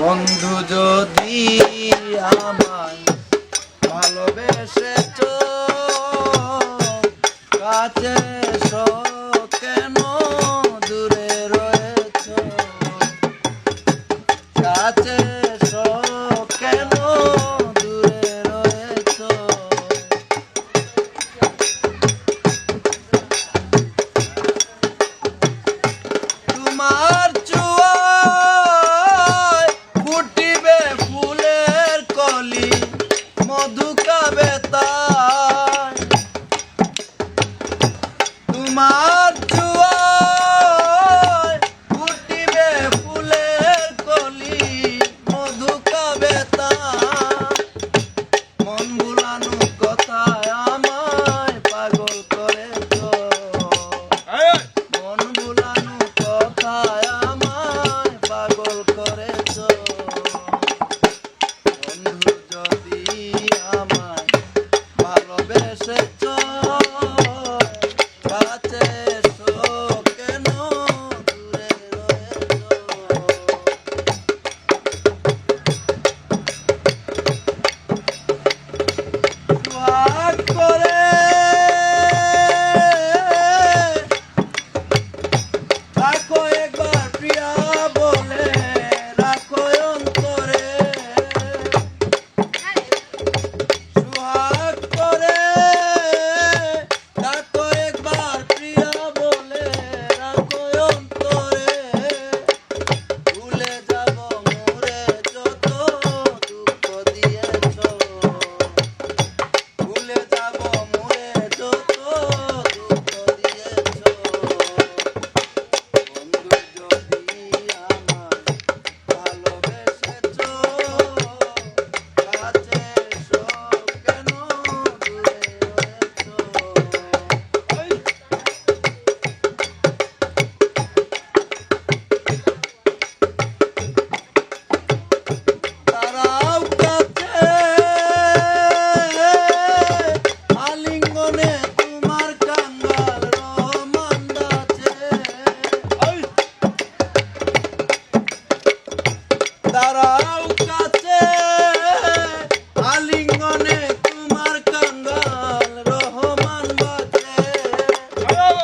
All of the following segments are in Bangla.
বন্ধু যদি আমায় ভালোবেসেছো কাছে এসো কেন দূরে রয়েছো কাছে এসো কেন দূরে রয়েছো তোমার চুয়ায় ফুটিবে ফুলের কলি মধু খাবে তাই তোমার চুয়ায় ফুটিবে ফুলের কলি মধু খাবে তাই মন ভুলানো কথায় আমায় পাগল করেছো মন ভুলানো কথায় আমায় পাগল করেছো বন্ধু যদি আমায় ভালোবেসেছো কাছে এসো কেন দূরে রয়েছো সোহাগ করে রাখো একবার প্রিয়া বলে রাখো অন্তরে সোহাগ করে রাখো একবার প্রিয়া বলে রাখো অন্তরে ভুলে যাব মোরে যত দুঃখ দিয়েছো ভুলে যাব মোরে যত দুঃখ দিয়েছো বন্ধু যদি আমায় ভালোবেসেছো কাছে এসো কেন দূরে রয়েছো তারাও কাছে আলিঙ্গনে তোমার কাঙ্গাল রহমান আছে তারাও কাছে আলিঙ্গনে তোমার কাঙ্গাল রহমান বাজে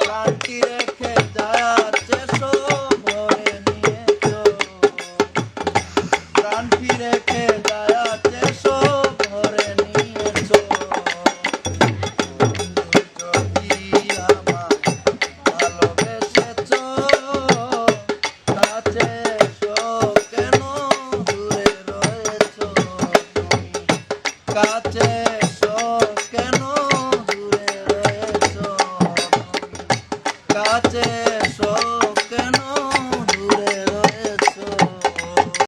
শান্তি রেখে যাচ্ছে সব ভরে নিয়েছো শান্তি রেখে যাচ্ছে সব ভরে নিয়েছো যদি আমায় ভালোবেসেছো কাছে এসো কেন দূরে রয়েছো তুমি কাছে এসো কেন দূরে রয়েছো তুমি কাছে এসো কেন